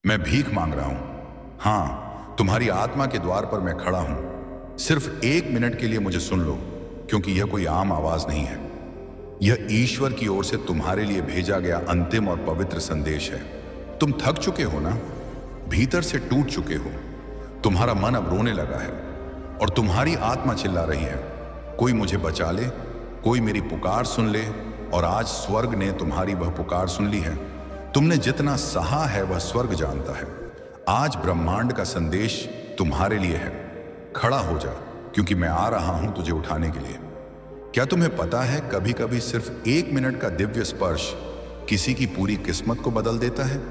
मैं भीख मांग रहा हूं। हाँ, तुम्हारी आत्मा के द्वार पर मैं खड़ा हूं। सिर्फ 1 मिनट के लिए मुझे सुन लो, क्योंकि यह कोई आम आवाज नहीं है। यह ईश्वर की ओर से तुम्हारे लिए भेजा गया अंतिम और पवित्र संदेश है। तुम थक चुके हो ना? भीतर से टूट चुके हो। तुम्हारा मन अब रोने लगा है और तुम्हारी आत्मा चिल्ला रही है, कोई मुझे बचा ले, कोई मेरी पुकार सुन ले। और आज स्वर्ग ने तुम्हारी वह पुकार सुन ली है। तुमने जितना सहा है वह स्वर्ग जानता है। आज ब्रह्मांड का संदेश तुम्हारे लिए है। खड़ा हो जा, क्योंकि मैं आ रहा हूं तुझे उठाने के लिए। क्या तुम्हें पता है, कभी कभी सिर्फ 1 मिनट का दिव्य स्पर्श किसी की पूरी किस्मत को बदल देता है।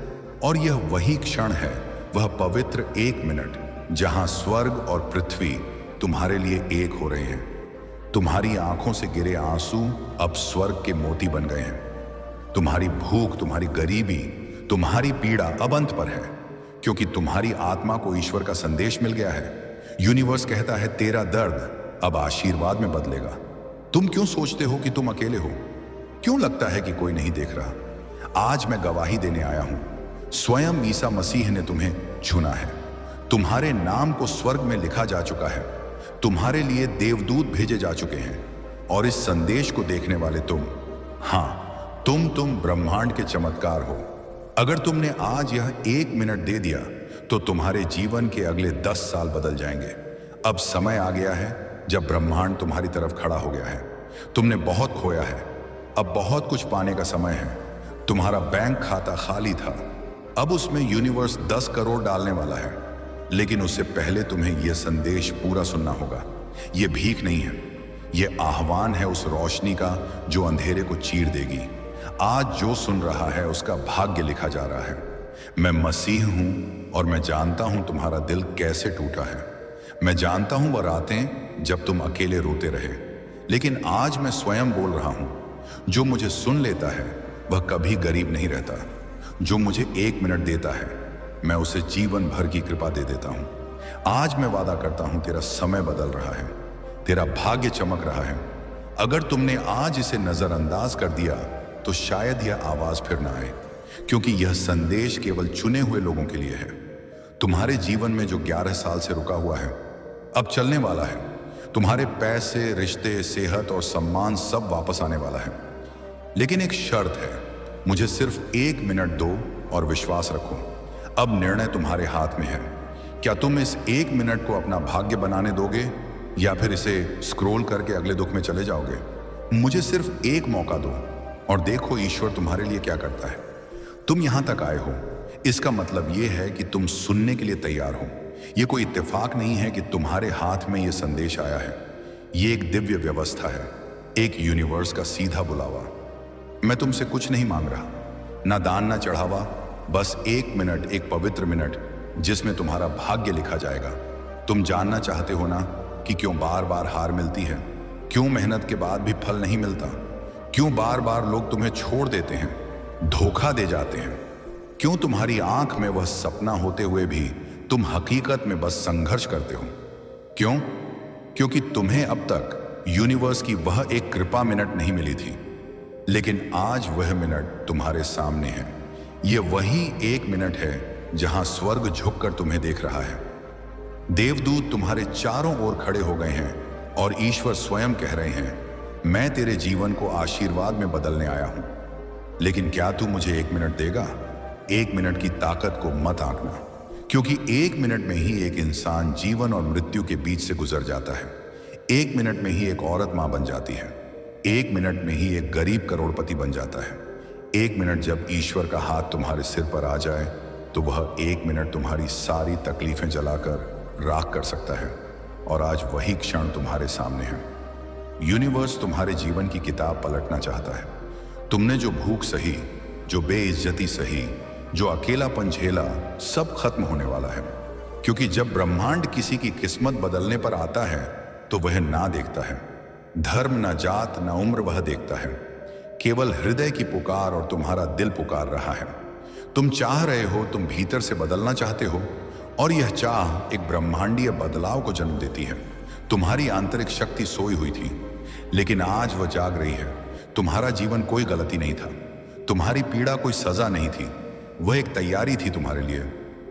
और यह वही क्षण है, वह पवित्र 1 मिनट, जहां स्वर्ग और पृथ्वी तुम्हारे लिए एक हो रहे हैं। तुम्हारी आंखों से गिरे आंसू अब स्वर्ग के मोती बन गए हैं। तुम्हारी भूख, तुम्हारी गरीबी, तुम्हारी पीड़ा अब अंत पर है, क्योंकि तुम्हारी आत्मा को ईश्वर का संदेश मिल गया है। यूनिवर्स कहता है, तेरा दर्द अब आशीर्वाद में बदलेगा। तुम क्यों सोचते हो कि तुम अकेले हो? क्यों लगता है कि कोई नहीं देख रहा? आज मैं गवाही देने आया हूं। स्वयं ईसा मसीह ने तुम्हें चुना है। तुम्हारे नाम को स्वर्ग में लिखा जा चुका है। तुम्हारे लिए देवदूत भेजे जा चुके हैं। और इस संदेश को देखने वाले तुम, हाँ, तुम ब्रह्मांड के चमत्कार हो। अगर तुमने आज यह 1 मिनट दे दिया, तो तुम्हारे जीवन के अगले 10 साल बदल जाएंगे। अब समय आ गया है जब ब्रह्मांड तुम्हारी तरफ खड़ा हो गया है। तुमने बहुत खोया है, अब बहुत कुछ पाने का समय है। तुम्हारा बैंक खाता खाली था, अब उसमें यूनिवर्स 10 करोड़ डालने वाला है। लेकिन उससे पहले तुम्हें यह संदेश पूरा सुनना होगा। यह भीख नहीं है, यह आह्वान है उस रोशनी का जो अंधेरे को चीर देगी। आज जो सुन रहा है उसका भाग्य लिखा जा रहा है। मैं मसीह हूं और मैं जानता हूं तुम्हारा दिल कैसे टूटा है। मैं जानता हूं वह रातें जब तुम अकेले रोते रहे। लेकिन आज मैं स्वयं बोल रहा हूं, जो मुझे सुन लेता है वह कभी गरीब नहीं रहता। जो मुझे 1 मिनट देता है, मैं उसे जीवन भर की कृपा दे देता हूं। आज मैं वादा करता हूं, तेरा समय बदल रहा है, तेरा भाग्य चमक रहा है। अगर तुमने आज इसे नजरअंदाज कर दिया, तो शायद यह आवाज फिर ना आए, क्योंकि यह संदेश केवल चुने हुए लोगों के लिए है। तुम्हारे जीवन में जो 11 साल से रुका हुआ है, अब चलने वाला है। तुम्हारे पैसे, रिश्ते, सेहत और सम्मान सब वापस आने वाला है। लेकिन एक शर्त है, मुझे सिर्फ 1 मिनट दो और विश्वास रखो। अब निर्णय तुम्हारे हाथ में है। क्या तुम इस 1 मिनट को अपना भाग्य बनाने दोगे, या फिर इसे स्क्रॉल करके अगले दुख में चले जाओगे? मुझे सिर्फ एक मौका दो और देखो ईश्वर तुम्हारे लिए क्या करता है। तुम यहां तक आए हो, इसका मतलब यह है कि तुम सुनने के लिए तैयार हो। यह कोई इत्तेफाक नहीं है कि तुम्हारे हाथ में यह संदेश आया है। यह एक दिव्य व्यवस्था है, एक यूनिवर्स का सीधा बुलावा। मैं तुमसे कुछ नहीं मांग रहा, ना दान ना चढ़ावा, बस 1 मिनट, एक पवित्र मिनट जिसमें तुम्हारा भाग्य लिखा जाएगा। तुम जानना चाहते हो ना कि क्यों बार बार हार मिलती है, क्यों मेहनत के बाद भी फल नहीं मिलता, क्यों बार बार लोग तुम्हें छोड़ देते हैं, धोखा दे जाते हैं, क्यों तुम्हारी आंख में वह सपना होते हुए भी तुम हकीकत में बस संघर्ष करते हो? क्यों? क्योंकि तुम्हें अब तक यूनिवर्स की वह एक कृपा मिनट नहीं मिली थी। लेकिन आज वह मिनट तुम्हारे सामने है। यह वही 1 मिनट है जहां स्वर्ग झुककर तुम्हें देख रहा है। देवदूत तुम्हारे चारों ओर खड़े हो गए हैं और ईश्वर स्वयं कह रहे हैं, मैं तेरे जीवन को आशीर्वाद में बदलने आया हूं। लेकिन क्या तू मुझे 1 मिनट देगा? 1 मिनट की ताकत को मत आंकना, क्योंकि 1 मिनट में ही एक इंसान जीवन और मृत्यु के बीच से गुजर जाता है। 1 मिनट में ही एक औरत मां बन जाती है। 1 मिनट में ही एक गरीब करोड़पति बन जाता है। 1 मिनट जब ईश्वर का हाथ तुम्हारे सिर पर आ जाए, तो वह 1 मिनट तुम्हारी सारी तकलीफें जलाकर राख कर सकता है। और आज वही क्षण तुम्हारे सामने है। यूनिवर्स तुम्हारे जीवन की किताब पलटना चाहता है। तुमने जो भूख सही, जो बेइज्जती सही, जो अकेलापन झेला, सब खत्म होने वाला है। क्योंकि जब ब्रह्मांड किसी की किस्मत बदलने पर आता है, तो वह ना देखता है धर्म, ना जात, ना उम्र, वह देखता है केवल हृदय की पुकार। और तुम्हारा दिल पुकार रहा है। तुम चाह रहे हो, तुम भीतर से बदलना चाहते हो, और यह चाह एक ब्रह्मांडीय बदलाव को जन्म देती है। तुम्हारी आंतरिक शक्ति सोई हुई थी, लेकिन आज वह जाग रही है। तुम्हारा जीवन कोई गलती नहीं था, तुम्हारी पीड़ा कोई सजा नहीं थी। वह एक तैयारी थी तुम्हारे लिए,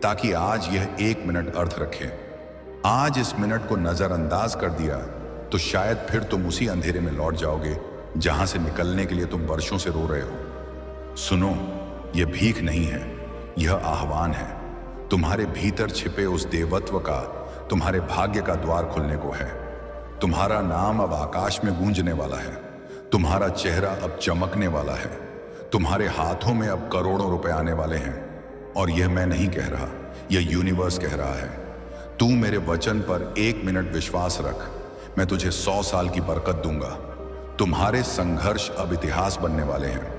ताकि आज यह 1 मिनट अर्थ रखे। आज इस मिनट को नजरअंदाज कर दिया तो शायद फिर तुम उसी अंधेरे में लौट जाओगे जहां से निकलने के लिए तुम वर्षों से रो रहे हो। सुनो, यह भीख नहीं है, यह आह्वान है। तुम्हारे भीतर छिपे उस देवत्व का, तुम्हारे भाग्य का द्वार खुलने को है। तुम्हारा नाम अब आकाश में गूंजने वाला है, तुम्हारा चेहरा अब चमकने वाला है, तुम्हारे हाथों में अब करोड़ों रुपए आने वाले हैं। और यह मैं नहीं कह रहा, यह यूनिवर्स कह रहा है। तू मेरे वचन पर 1 मिनट विश्वास रख, मैं तुझे 100 साल की बरकत दूंगा। तुम्हारे संघर्ष अब इतिहास बनने वाले हैं।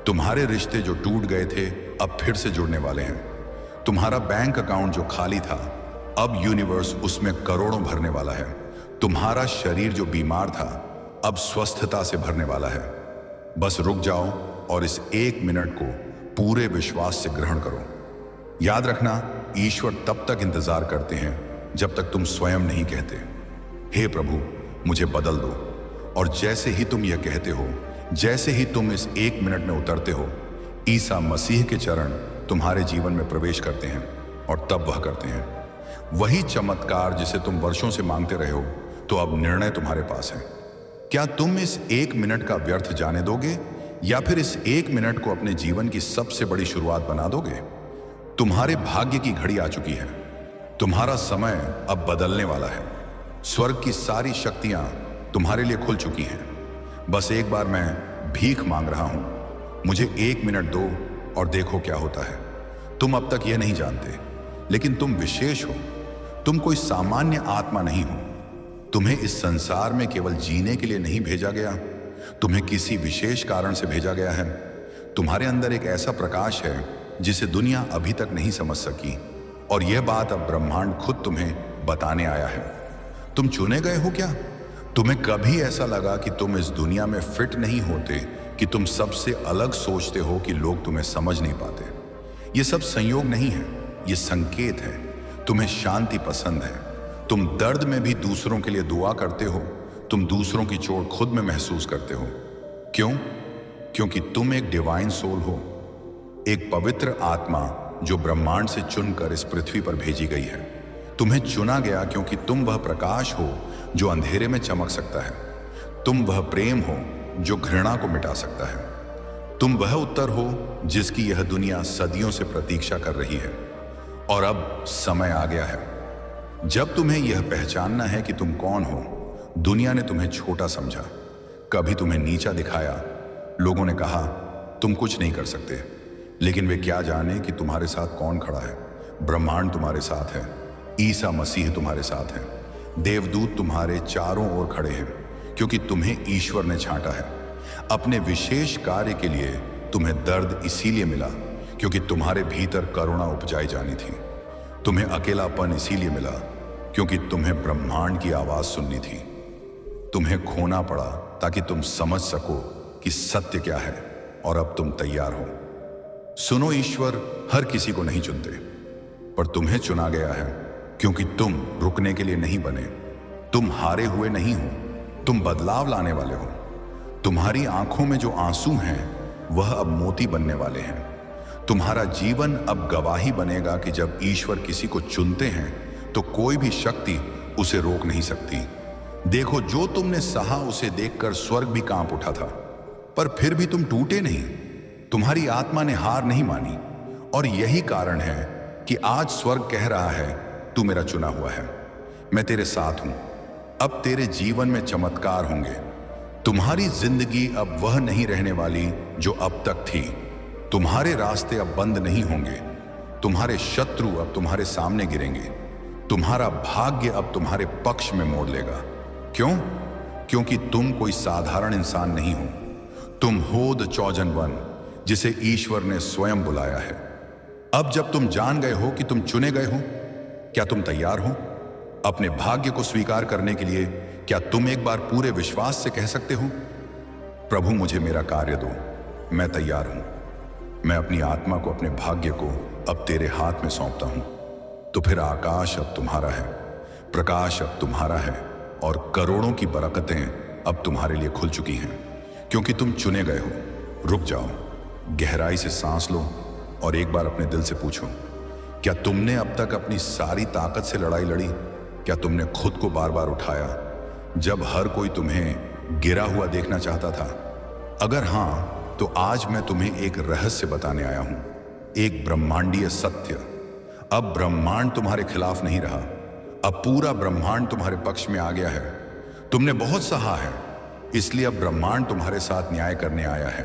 तुम्हारे रिश्ते जो टूट गए थे अब फिर से जुड़ने वाले हैं। तुम्हारा बैंक अकाउंट जो खाली था, अब यूनिवर्स उसमें करोड़ों भरने वाला है। तुम्हारा शरीर जो बीमार था, अब स्वस्थता से भरने वाला है। बस रुक जाओ और इस 1 मिनट को पूरे विश्वास से ग्रहण करो। याद रखना, ईश्वर तब तक इंतजार करते हैं जब तक तुम स्वयं नहीं कहते, हे प्रभु मुझे बदल दो। और जैसे ही तुम यह कहते हो, जैसे ही तुम इस 1 मिनट में उतरते हो, ईसा मसीह के चरण तुम्हारे जीवन में प्रवेश करते हैं और तब वह करते हैं वही चमत्कार जिसे तुम वर्षों से मांगते रहे हो। तो अब निर्णय तुम्हारे पास है। क्या तुम इस 1 मिनट का व्यर्थ जाने दोगे या फिर इस 1 मिनट को अपने जीवन की सबसे बड़ी शुरुआत बना दोगे? तुम्हारे भाग्य की घड़ी आ चुकी है। तुम्हारा समय अब बदलने वाला है। स्वर्ग की सारी शक्तियां तुम्हारे लिए खुल चुकी हैं। बस एक बार मैं भीख मांग रहा हूं, मुझे 1 मिनट दो और देखो क्या होता है। तुम अब तक यह नहीं जानते, लेकिन तुम विशेष हो। तुम कोई सामान्य आत्मा नहीं हो। तुम्हें इस संसार में केवल जीने के लिए नहीं भेजा गया, तुम्हें किसी विशेष कारण से भेजा गया है। तुम्हारे अंदर एक ऐसा प्रकाश है जिसे दुनिया अभी तक नहीं समझ सकी, और यह बात अब ब्रह्मांड खुद तुम्हें बताने आया है। तुम चुने गए हो क्या? तुम्हें कभी ऐसा लगा कि तुम इस दुनिया में फिट नहीं होते, कि तुम सबसे अलग सोचते हो, कि लोग तुम्हें समझ नहीं पाते? ये सब संयोग नहीं है, ये संकेत है। तुम्हें शांति पसंद है। तुम दर्द में भी दूसरों के लिए दुआ करते हो। तुम दूसरों की चोट खुद में महसूस करते हो। क्यों? क्योंकि तुम एक डिवाइन सोल हो, एक पवित्र आत्मा जो ब्रह्मांड से चुनकर इस पृथ्वी पर भेजी गई है। तुम्हें चुना गया क्योंकि तुम वह प्रकाश हो जो अंधेरे में चमक सकता है। तुम वह प्रेम हो जो घृणा को मिटा सकता है। तुम वह उत्तर हो जिसकी यह दुनिया सदियों से प्रतीक्षा कर रही है। और अब समय आ गया है जब तुम्हें यह पहचानना है कि तुम कौन हो। दुनिया ने तुम्हें छोटा समझा, कभी तुम्हें नीचा दिखाया। लोगों ने कहा तुम कुछ नहीं कर सकते, लेकिन वे क्या जाने कि तुम्हारे साथ कौन खड़ा है। ब्रह्मांड तुम्हारे साथ है, ईसा मसीह तुम्हारे साथ है, देवदूत तुम्हारे चारों ओर खड़े हैं, क्योंकि तुम्हें ईश्वर ने छांटा है। अपने विशेष कार्य के लिए तुम्हें दर्द इसीलिए मिला क्योंकि तुम्हारे भीतर करुणा उपजाई जानी थी। तुम्हें अकेलापन इसीलिए मिला क्योंकि तुम्हें ब्रह्मांड की आवाज सुननी थी। तुम्हें खोना पड़ा ताकि तुम समझ सको कि सत्य क्या है, और अब तुम तैयार हो। सुनो, ईश्वर हर किसी को नहीं चुनते, पर तुम्हें चुना गया है क्योंकि तुम रुकने के लिए नहीं बने। तुम हारे हुए नहीं हो, तुम बदलाव लाने वाले हो। तुम्हारी आंखों में जो आंसू हैं वह अब मोती बनने वाले हैं। तुम्हारा जीवन अब गवाही बनेगा कि जब ईश्वर किसी को चुनते हैं तो कोई भी शक्ति उसे रोक नहीं सकती। देखो, जो तुमने सहा उसे देखकर स्वर्ग भी कांप उठा था, पर फिर भी तुम टूटे नहीं। तुम्हारी आत्मा ने हार नहीं मानी, और यही कारण है कि आज स्वर्ग कह रहा है तू मेरा चुना हुआ है, मैं तेरे साथ हूं। अब तेरे जीवन में चमत्कार होंगे। तुम्हारी जिंदगी अब वह नहीं रहने वाली जो अब तक थी। तुम्हारे रास्ते अब बंद नहीं होंगे। तुम्हारे शत्रु अब तुम्हारे सामने गिरेंगे। तुम्हारा भाग्य अब तुम्हारे पक्ष में मोड़ लेगा। क्यों? क्योंकि तुम कोई साधारण इंसान नहीं हो। तुम हो द चॉजन वन, जिसे ईश्वर ने स्वयं बुलाया है। अब जब तुम जान गए हो कि तुम चुने गए हो, क्या तुम तैयार हो अपने भाग्य को स्वीकार करने के लिए? क्या तुम एक बार पूरे विश्वास से कह सकते हो, प्रभु मुझे मेरा कार्य दो, मैं तैयार हूं। मैं अपनी आत्मा को, अपने भाग्य को अब तेरे हाथ में सौंपता हूं। तो फिर आकाश अब तुम्हारा है, प्रकाश अब तुम्हारा है, और करोड़ों की बरकतें अब तुम्हारे लिए खुल चुकी हैं, क्योंकि तुम चुने गए हो। रुक जाओ, गहराई से सांस लो और एक बार अपने दिल से पूछो, क्या तुमने अब तक अपनी सारी ताकत से लड़ाई लड़ी? क्या तुमने खुद को बार बार उठाया जब हर कोई तुम्हें गिरा हुआ देखना चाहता था? अगर हां, तो आज मैं तुम्हें एक रहस्य बताने आया हूं, एक ब्रह्मांडीय सत्य। अब ब्रह्मांड तुम्हारे खिलाफ नहीं रहा, अब पूरा ब्रह्मांड तुम्हारे पक्ष में आ गया है। तुमने बहुत सहा है, इसलिए अब ब्रह्मांड तुम्हारे साथ न्याय करने आया है।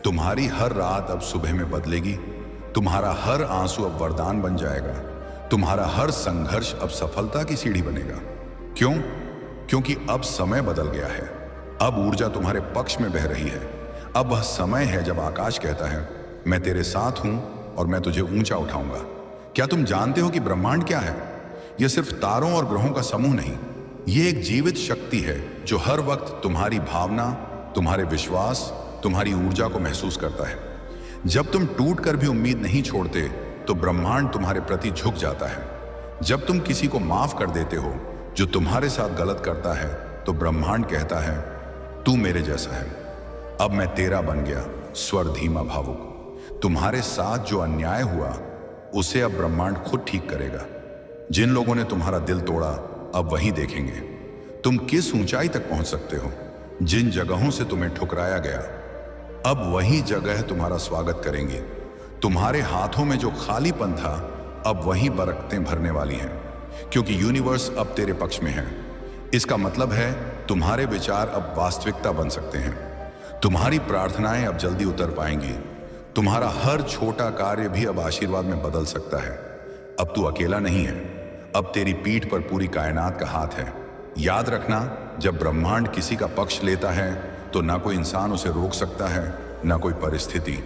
तुम्हारी हर रात अब सुबह में बदलेगी, तुम्हारा हर आंसू अब वरदान बन जाएगा, तुम्हारा हर संघर्ष अब सफलता की सीढ़ी बनेगा। क्यों? क्योंकि अब समय बदल गया है, अब ऊर्जा तुम्हारे पक्ष में बह रही है। अब वह समय है जब आकाश कहता है, मैं तेरे साथ हूं और मैं तुझे ऊंचा उठाऊंगा। क्या तुम जानते हो कि ब्रह्मांड क्या है? यह सिर्फ तारों और ग्रहों का समूह नहीं, यह एक जीवित शक्ति है जो हर वक्त तुम्हारी भावना, तुम्हारे विश्वास, तुम्हारी ऊर्जा को महसूस करता है। जब तुम टूट कर भी उम्मीद नहीं छोड़ते तो ब्रह्मांड तुम्हारे प्रति झुक जाता है। जब तुम किसी को माफ कर देते हो जो तुम्हारे साथ गलत करता है तो ब्रह्मांड कहता है, तू मेरे जैसा है, अब मैं तेरा बन गया। स्वर धीमा भावुक, तुम्हारे साथ जो अन्याय हुआ उसे अब ब्रह्मांड खुद ठीक करेगा। जिन लोगों ने तुम्हारा दिल तोड़ा अब वही देखेंगे तुम किस ऊंचाई तक पहुंच सकते हो। जिन जगहों से तुम्हें ठुकराया गया अब वही जगह तुम्हारा स्वागत करेंगे। तुम्हारे हाथों में जो खालीपन था अब वही बरकतें भरने वाली हैं, क्योंकि यूनिवर्स अब तेरे पक्ष में है। इसका मतलब है तुम्हारे विचार अब वास्तविकता बन सकते हैं, तुम्हारी प्रार्थनाएं अब जल्दी उतर पाएंगी, तुम्हारा हर छोटा कार्य भी अब आशीर्वाद में बदल सकता है। अब तू अकेला नहीं है, अब तेरी पीठ पर पूरी कायनात का हाथ है। याद रखना, जब ब्रह्मांड किसी का पक्ष लेता है तो ना कोई इंसान उसे रोक सकता है, ना कोई परिस्थिति।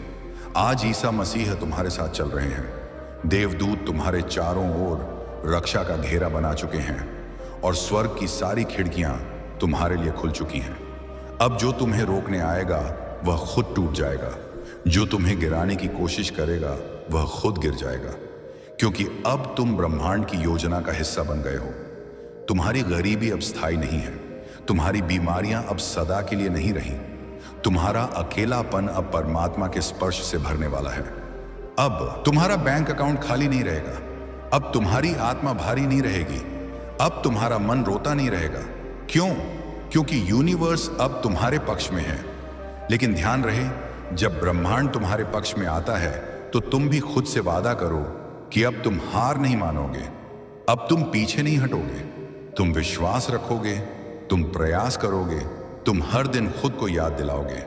आज ईसा मसीह तुम्हारे साथ चल रहे हैं। देवदूत तुम्हारे चारों ओर रक्षा का घेरा बना चुके हैं और स्वर्ग की सारी खिड़कियां तुम्हारे लिए खुल चुकी हैं। अब जो तुम्हें रोकने आएगा वह खुद टूट जाएगा, जो तुम्हें गिराने की कोशिश करेगा वह खुद गिर जाएगा, क्योंकि अब तुम ब्रह्मांड की योजना का हिस्सा बन गए हो। तुम्हारी गरीबी अब स्थायी नहीं है, तुम्हारी बीमारियां अब सदा के लिए नहीं रही, तुम्हारा अकेलापन अब परमात्मा के स्पर्श से भरने वाला है। अब तुम्हारा बैंक अकाउंट खाली नहीं रहेगा, अब तुम्हारी आत्मा भारी नहीं रहेगी, अब तुम्हारा मन रोता नहीं रहेगा। क्यों? क्योंकि यूनिवर्स अब तुम्हारे पक्ष में है। लेकिन ध्यान रहे, जब ब्रह्मांड तुम्हारे पक्ष में आता है तो तुम भी खुद से वादा करो कि अब तुम हार नहीं मानोगे, अब तुम पीछे नहीं हटोगे, तुम विश्वास रखोगे, तुम प्रयास करोगे, तुम हर दिन खुद को याद दिलाओगे,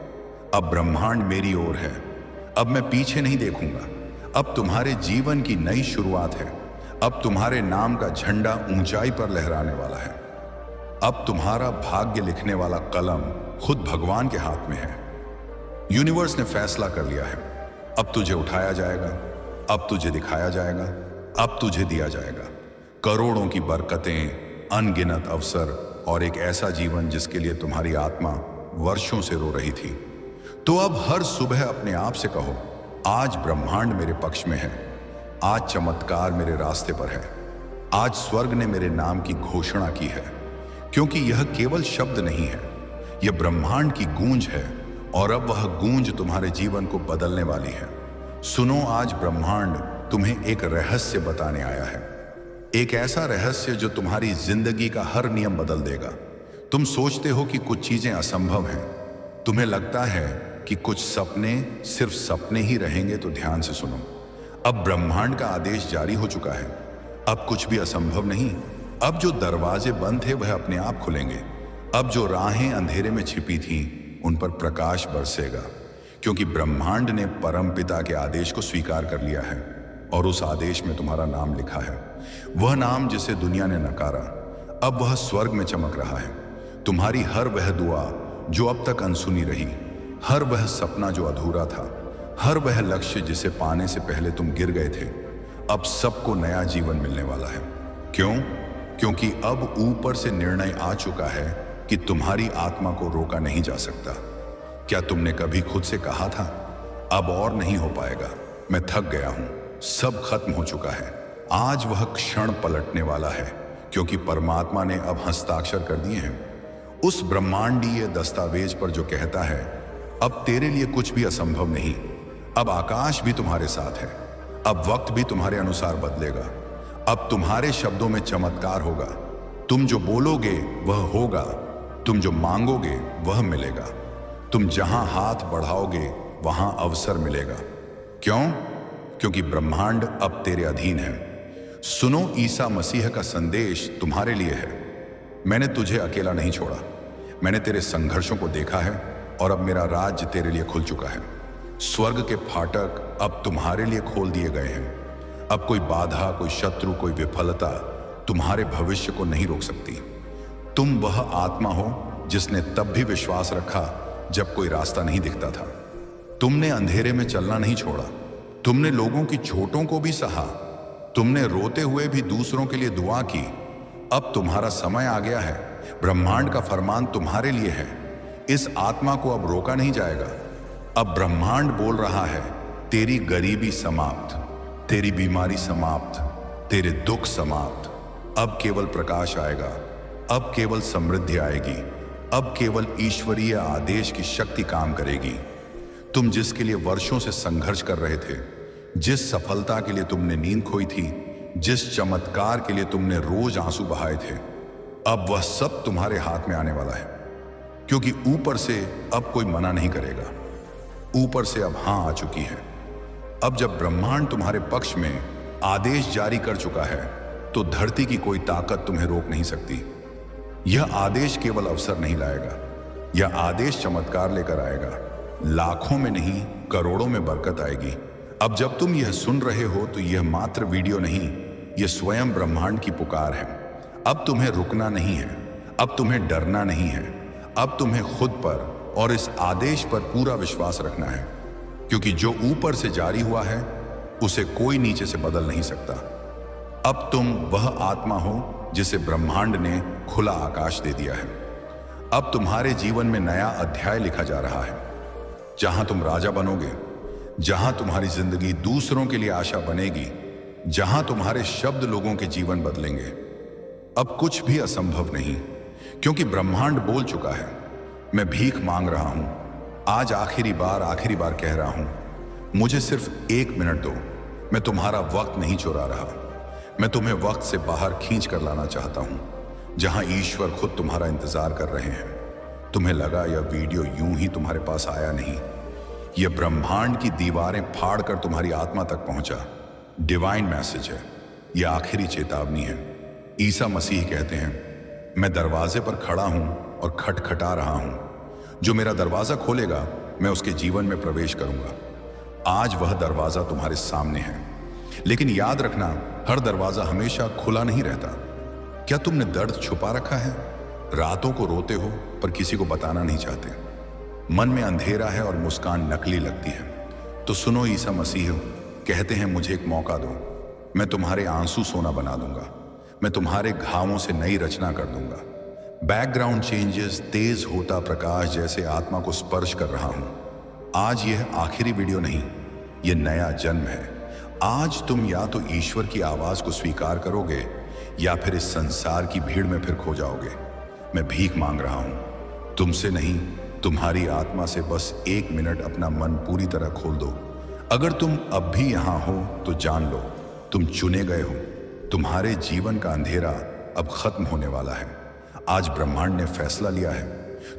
अब ब्रह्मांड मेरी ओर है, अब मैं पीछे नहीं देखूंगा, अब तुम्हारे जीवन की नई शुरुआत है, अब तुम्हारे नाम का झंडा ऊंचाई पर लहराने वाला है। अब तुम्हारा भाग्य लिखने वाला कलम खुद भगवान के हाथ में है। यूनिवर्स ने फैसला कर लिया है, अब तुझे उठाया जाएगा, अब तुझे दिखाया जाएगा, अब तुझे दिया जाएगा करोड़ों की बरकतें, अनगिनत अवसर और एक ऐसा जीवन जिसके लिए तुम्हारी आत्मा वर्षों से रो रही थी। तो अब हर सुबह अपने आप से कहो, आज ब्रह्मांड मेरे पक्ष में है, आज चमत्कार मेरे रास्ते पर है, आज स्वर्ग ने मेरे नाम की घोषणा की है। क्योंकि यह केवल शब्द नहीं है, यह ब्रह्मांड की गूंज है और अब वह गूंज तुम्हारे जीवन को बदलने वाली है। सुनो, आज ब्रह्मांड तुम्हें एक रहस्य बताने आया है, एक ऐसा रहस्य जो तुम्हारी जिंदगी का हर नियम बदल देगा। तुम सोचते हो कि कुछ चीजें असंभव हैं, तुम्हें लगता है कि कुछ सपने सिर्फ सपने ही रहेंगे, तो ध्यान से सुनो, अब ब्रह्मांड का आदेश जारी हो चुका है। अब कुछ भी असंभव नहीं, अब जो दरवाजे बंद थे वह अपने आप खुलेंगे, अब जो राहें अंधेरे में छिपी थीं उन पर प्रकाश बरसेगा, क्योंकि ब्रह्मांड ने परमपिता के आदेश को स्वीकार कर लिया है और उस आदेश में तुम्हारा नाम लिखा है। वह नाम जिसे दुनिया ने नकारा, अब वह स्वर्ग में चमक रहा है। तुम्हारी हर वह दुआ जो अब तक अनसुनी रही, हर वह सपना जो अधूरा था, हर वह लक्ष्य जिसे पाने से पहले तुम गिर गए थे, अब सबको नया जीवन मिलने वाला है। क्यों? क्योंकि अब ऊपर से निर्णय आ चुका है कि तुम्हारी आत्मा को रोका नहीं जा सकता। क्या तुमने कभी खुद से कहा था, अब और नहीं हो पाएगा, मैं थक गया हूं, सब खत्म हो चुका है? आज वह क्षण पलटने वाला है, क्योंकि परमात्मा ने अब हस्ताक्षर कर दिए हैं उस ब्रह्मांडीय दस्तावेज पर जो कहता है, अब तेरे लिए कुछ भी असंभव नहीं, अब आकाश भी तुम्हारे साथ है। अब वक्त भी तुम्हारे अनुसार बदलेगा। अब तुम्हारे शब्दों में चमत्कार होगा। तुम जो बोलोगे वह होगा। तुम जो मांगोगे वह मिलेगा। तुम जहां हाथ बढ़ाओगे वहां अवसर मिलेगा। क्यों? क्योंकि ब्रह्मांड अब तेरे अधीन है। सुनो, ईसा मसीह का संदेश तुम्हारे लिए है। मैंने तुझे अकेला नहीं छोड़ा। मैंने तेरे संघर्षों को देखा है और अब मेरा राज्य तेरे लिए खुल चुका है। स्वर्ग के फाटक अब तुम्हारे लिए खोल दिए गए हैं। अब कोई बाधा, कोई शत्रु, कोई विफलता तुम्हारे भविष्य को नहीं रोक सकती। तुम वह आत्मा हो जिसने तब भी विश्वास रखा जब कोई रास्ता नहीं दिखता था। तुमने अंधेरे में चलना नहीं छोड़ा। तुमने लोगों की चोटों को भी सहा। तुमने रोते हुए भी दूसरों के लिए दुआ की। अब तुम्हारा समय आ गया है। ब्रह्मांड का फरमान तुम्हारे लिए है। इस आत्मा को अब रोका नहीं जाएगा। अब ब्रह्मांड बोल रहा है, तेरी गरीबी समाप्त, तेरी बीमारी समाप्त, तेरे दुख समाप्त। अब केवल प्रकाश आएगा। अब केवल समृद्धि आएगी। अब केवल ईश्वरीय आदेश की शक्ति काम करेगी। तुम जिसके लिए वर्षों से संघर्ष कर रहे थे, जिस सफलता के लिए तुमने नींद खोई थी, जिस चमत्कार के लिए तुमने रोज आंसू बहाए थे, अब वह सब तुम्हारे हाथ में आने वाला है। क्योंकि ऊपर से अब कोई मना नहीं करेगा। ऊपर से अब हां आ चुकी है। अब जब ब्रह्मांड तुम्हारे पक्ष में आदेश जारी कर चुका है, तो धरती की कोई ताकत तुम्हें रोक नहीं सकती। यह आदेश केवल अवसर नहीं लाएगा, यह आदेश चमत्कार लेकर आएगा। लाखों में नहीं, करोड़ों में बरकत आएगी। अब जब तुम यह सुन रहे हो तो यह मात्र वीडियो नहीं, यह स्वयं ब्रह्मांड की पुकार है। अब तुम्हें रुकना नहीं है। अब तुम्हें डरना नहीं है। अब तुम्हें खुद पर और इस आदेश पर पूरा विश्वास रखना है। क्योंकि जो ऊपर से जारी हुआ है उसे कोई नीचे से बदल नहीं सकता। अब तुम वह आत्मा हो जिसे ब्रह्मांड ने खुला आकाश दे दिया है। अब तुम्हारे जीवन में नया अध्याय लिखा जा रहा है, जहां तुम राजा बनोगे, जहां तुम्हारी जिंदगी दूसरों के लिए आशा बनेगी, जहां तुम्हारे शब्द लोगों के जीवन बदलेंगे। अब कुछ भी असंभव नहीं, क्योंकि ब्रह्मांड बोल चुका है, मैं भीख मांग रहा हूं। आज आखिरी बार कह रहा हूं, मुझे सिर्फ 1 मिनट दो। मैं तुम्हारा वक्त नहीं चुरा रहा। मैं तुम्हें वक्त से बाहर खींच कर लाना चाहता हूं, जहां ईश्वर खुद तुम्हारा इंतजार कर रहे हैं। तुम्हें लगा यह वीडियो यूं ही तुम्हारे पास आया नहीं, यह ब्रह्मांड की दीवारें फाड़ कर तुम्हारी आत्मा तक पहुंचा। डिवाइन मैसेज है, यह आखिरी चेतावनी है। ईसा मसीह कहते हैं, मैं दरवाजे पर खड़ा हूं और खटखटा रहा हूं। जो मेरा दरवाजा खोलेगा, मैं उसके जीवन में प्रवेश करूंगा। आज वह दरवाजा तुम्हारे सामने है, लेकिन याद रखना, हर दरवाजा हमेशा खुला नहीं रहता। क्या तुमने दर्द छुपा रखा है? रातों को रोते हो पर किसी को बताना नहीं चाहते। मन में अंधेरा है और मुस्कान नकली लगती है। तो सुनो, ईसा मसीह कहते हैं, मुझे एक मौका दो। मैं तुम्हारे आंसू सोना बना दूंगा। मैं तुम्हारे घावों से नई रचना कर दूंगा। बैकग्राउंड चेंजेस, तेज होता प्रकाश जैसे आत्मा को स्पर्श कर रहा हूं। आज यह आखिरी वीडियो नहीं, यह नया जन्म है। आज तुम या तो ईश्वर की आवाज को स्वीकार करोगे या फिर इस संसार की भीड़ में फिर खो जाओगे। मैं भीख मांग रहा हूं, तुमसे नहीं, तुम्हारी आत्मा से बस 1 मिनट अपना मन पूरी तरह खोल दो। अगर तुम अब भी यहां हो तो जान लो, तुम चुने गए हो। तुम्हारे जीवन का अंधेरा अब खत्म होने वाला है। आज ब्रह्मांड ने फैसला लिया है,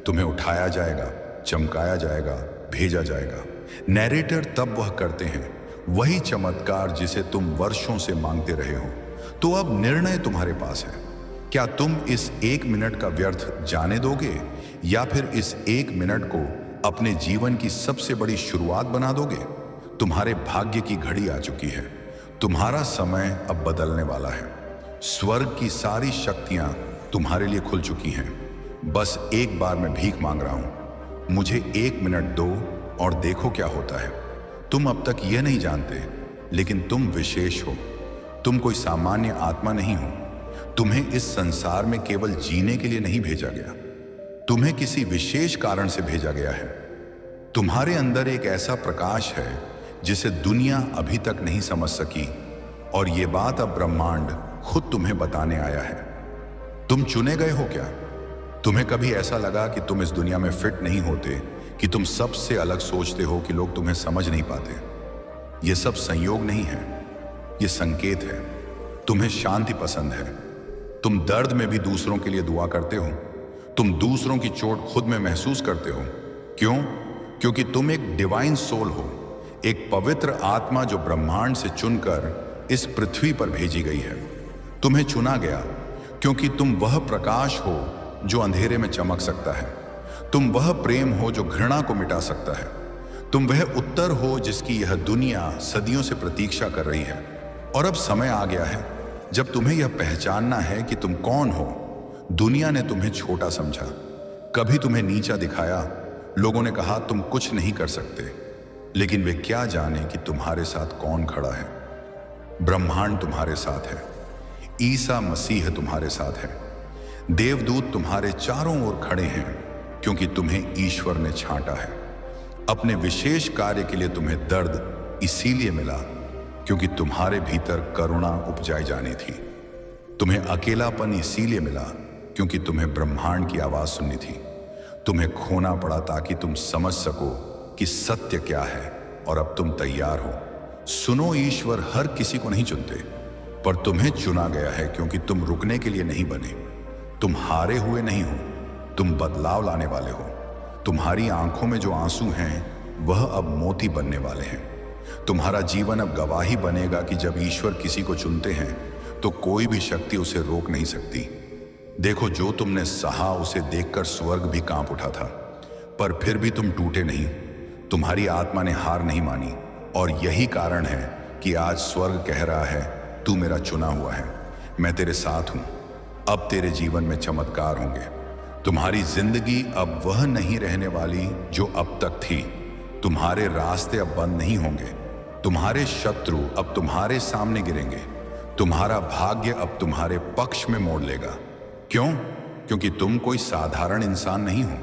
तुम्हें उठाया जाएगा, चमकाया जाएगा, भेजा जाएगा। नैरेटर तब वह करते हैं, वही चमत्कार जिसे तुम वर्षों से मांगते रहे हो। तो अब निर्णय तुम्हारे पास है। क्या तुम इस 1 मिनट का व्यर्थ जाने दोगे या फिर इस 1 मिनट को अपने जीवन की सबसे बड़ी शुरुआत बना दोगे? तुम्हारे भाग्य की घड़ी आ चुकी है। तुम्हारा समय अब बदलने वाला है। स्वर्ग की सारी शक्तियां तुम्हारे लिए खुल चुकी हैं। बस एक बार मैं भीख मांग रहा हूं, मुझे 1 मिनट दो और देखो क्या होता है। तुम अब तक यह नहीं जानते, लेकिन तुम विशेष हो। तुम कोई सामान्य आत्मा नहीं हो। तुम्हें इस संसार में केवल जीने के लिए नहीं भेजा गया, तुम्हें किसी विशेष कारण से भेजा गया है। तुम्हारे अंदर एक ऐसा प्रकाश है जिसे दुनिया अभी तक नहीं समझ सकी, और ये बात अब ब्रह्मांड खुद तुम्हें बताने आया है। तुम चुने गए हो क्या? तुम्हें कभी ऐसा लगा कि तुम इस दुनिया में फिट नहीं होते, कि तुम सबसे अलग सोचते हो, कि लोग तुम्हें समझ नहीं पाते? ये सब संयोग नहीं है, ये संकेत है। तुम्हें शांति पसंद है, तुम दर्द में भी दूसरों के लिए दुआ करते हो, तुम दूसरों की चोट खुद में महसूस करते हो। क्यों? क्योंकि तुम एक डिवाइन सोल हो, एक पवित्र आत्मा जो ब्रह्मांड से चुनकर इस पृथ्वी पर भेजी गई है। तुम्हें चुना गया क्योंकि तुम वह प्रकाश हो जो अंधेरे में चमक सकता है। तुम वह प्रेम हो जो घृणा को मिटा सकता है। तुम वह उत्तर हो जिसकी यह दुनिया सदियों से प्रतीक्षा कर रही है। और अब समय आ गया है जब तुम्हें यह पहचानना है कि तुम कौन हो। दुनिया ने तुम्हें छोटा समझा, कभी तुम्हें नीचा दिखाया। लोगों ने कहा तुम कुछ नहीं कर सकते, लेकिन वे क्या जाने कि तुम्हारे साथ कौन खड़ा है। ब्रह्मांड तुम्हारे साथ है, ईसा मसीह तुम्हारे साथ है, देवदूत तुम्हारे चारों ओर खड़े हैं, क्योंकि तुम्हें ईश्वर ने छांटा है। अपने विशेष कार्य के लिए तुम्हें दर्द इसीलिए मिला क्योंकि तुम्हारे भीतर करुणा उपजाई जानी थी। तुम्हें अकेलापन इसीलिए मिला क्योंकि तुम्हें ब्रह्मांड की आवाज सुननी थी। तुम्हें खोना पड़ा ताकि तुम समझ सको कि सत्य क्या है, और अब तुम तैयार हो। सुनो, ईश्वर हर किसी को नहीं चुनते, पर तुम्हें चुना गया है क्योंकि तुम रुकने के लिए नहीं बने। तुम हारे हुए नहीं हो, तुम बदलाव लाने वाले हो। तुम्हारी आंखों में जो आंसू हैं वह अब मोती बनने वाले हैं। तुम्हारा जीवन अब गवाही बनेगा कि जब ईश्वर किसी को चुनते हैं तो कोई भी शक्ति उसे रोक नहीं सकती। देखो, जो तुमने सहा उसे देखकर स्वर्ग भी कांप उठा था, पर फिर भी तुम टूटे नहीं। तुम्हारी आत्मा ने हार नहीं मानी, और यही कारण है कि आज स्वर्ग कह रहा है तू मेरा चुना हुआ है, मैं तेरे साथ हूं। अब तेरे जीवन में चमत्कार होंगे। तुम्हारी जिंदगी अब वह नहीं रहने वाली जो अब तक थी। तुम्हारे रास्ते अब बंद नहीं होंगे। तुम्हारे शत्रु अब तुम्हारे सामने गिरेंगे। तुम्हारा भाग्य अब तुम्हारे पक्ष में मोड़ लेगा। क्यों? क्योंकि तुम कोई साधारण इंसान नहीं हो।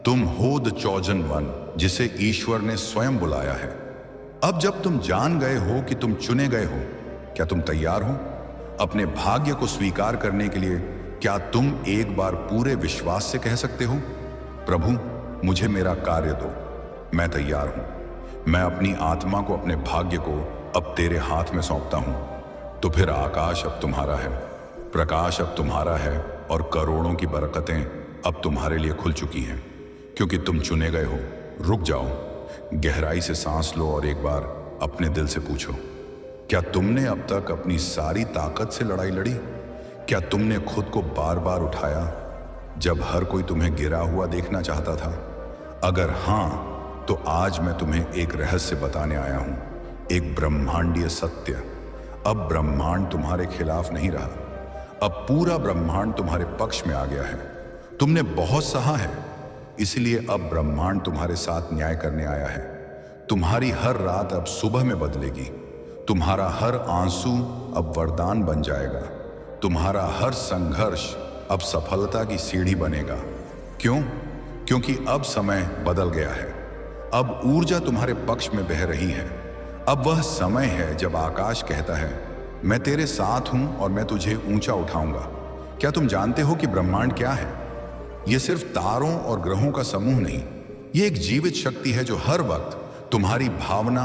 तुम हो द चॉजन वन, जिसे ईश्वर ने स्वयं बुलाया है। अब जब तुम जान गए हो कि तुम चुने गए हो, क्या तुम तैयार हो अपने भाग्य को स्वीकार करने के लिए? क्या तुम एक बार पूरे विश्वास से कह सकते हो, प्रभु मुझे मेरा कार्य दो, मैं तैयार हूं। मैं अपनी आत्मा को, अपने भाग्य को अब तेरे हाथ में सौंपता हूं। तो फिर आकाश अब तुम्हारा है, प्रकाश अब तुम्हारा है, और करोड़ों की बरकतें अब तुम्हारे लिए खुल चुकी हैं, क्योंकि तुम चुने गए हो। रुक जाओ, गहराई से सांस लो और एक बार अपने दिल से पूछो, क्या तुमने अब तक अपनी सारी ताकत से लड़ाई लड़ी? क्या तुमने खुद को बार बार उठाया जब हर कोई तुम्हें गिरा हुआ देखना चाहता था? अगर हाँ, तो आज मैं तुम्हें एक रहस्य बताने आया हूं, एक ब्रह्मांडीय सत्य। अब ब्रह्मांड तुम्हारे खिलाफ नहीं रहा, अब पूरा ब्रह्मांड तुम्हारे पक्ष में आ गया है। तुमने बहुत सहा है, इसलिए अब ब्रह्मांड तुम्हारे साथ न्याय करने आया है। तुम्हारी हर रात अब सुबह में बदलेगी। तुम्हारा हर आंसू अब वरदान बन जाएगा। तुम्हारा हर संघर्ष अब सफलता की सीढ़ी बनेगा। क्यों? क्योंकि अब समय बदल गया है। अब ऊर्जा तुम्हारे पक्ष में बह रही है। अब वह समय है जब आकाश कहता है, मैं तेरे साथ हूं और मैं तुझे ऊंचा उठाऊंगा। क्या तुम जानते हो कि ब्रह्मांड क्या है? यह सिर्फ तारों और ग्रहों का समूह नहीं, यह एक जीवित शक्ति है जो हर वक्त तुम्हारी भावना,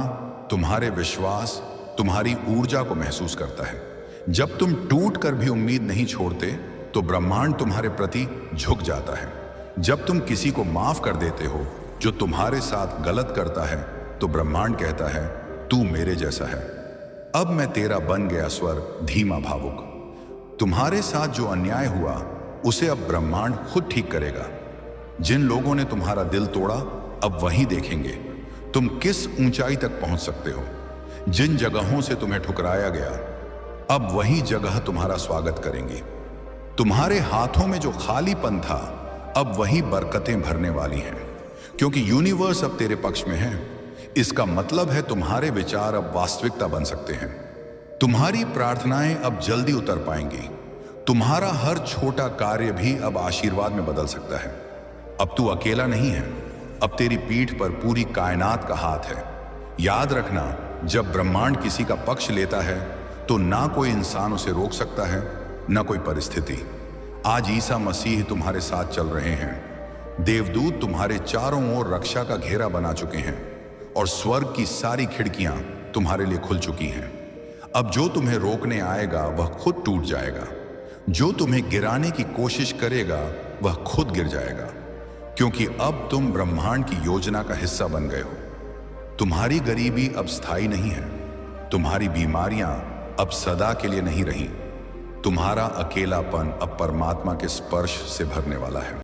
तुम्हारे विश्वास, तुम्हारी ऊर्जा को महसूस करता है। जब तुम टूट कर भी उम्मीद नहीं छोड़ते तो ब्रह्मांड तुम्हारे प्रति झुक जाता है। जब तुम किसी को माफ कर देते हो जो तुम्हारे साथ गलत करता है, तो ब्रह्मांड कहता है तू मेरे जैसा है। अब मैं तेरा बन गया स्वर धीमा भावुक। तुम्हारे साथ जो अन्याय हुआ उसे अब ब्रह्मांड खुद ठीक करेगा। जिन लोगों ने तुम्हारा दिल तोड़ा अब वही देखेंगे तुम किस ऊंचाई तक पहुंच सकते हो। जिन जगहों से तुम्हें ठुकराया गया अब वही जगह तुम्हारा स्वागत करेंगी। तुम्हारे हाथों में जो खालीपन था अब वही बरकतें भरने वाली हैं, क्योंकि यूनिवर्स अब तेरे पक्ष में है। इसका मतलब है तुम्हारे विचार अब वास्तविकता बन सकते हैं। तुम्हारी प्रार्थनाएं अब जल्दी उतर पाएंगी। तुम्हारा हर छोटा कार्य भी अब आशीर्वाद में बदल सकता है। अब तू अकेला नहीं है, अब तेरी पीठ पर पूरी कायनात का हाथ है। याद रखना, जब ब्रह्मांड किसी का पक्ष लेता है तो ना कोई इंसान उसे रोक सकता है, ना कोई परिस्थिति। आज ईसा मसीह तुम्हारे साथ चल रहे हैं। देवदूत तुम्हारे चारों ओर रक्षा का घेरा बना चुके हैं और स्वर्ग की सारी खिड़कियां तुम्हारे लिए खुल चुकी हैं। अब जो तुम्हें रोकने आएगा वह खुद टूट जाएगा। जो तुम्हें गिराने की कोशिश करेगा वह खुद गिर जाएगा, क्योंकि अब तुम ब्रह्मांड की योजना का हिस्सा बन गए हो। तुम्हारी गरीबी अब स्थायी नहीं है। तुम्हारी बीमारियां अब सदा के लिए नहीं रही। तुम्हारा अकेलापन अब परमात्मा के स्पर्श से भरने वाला है।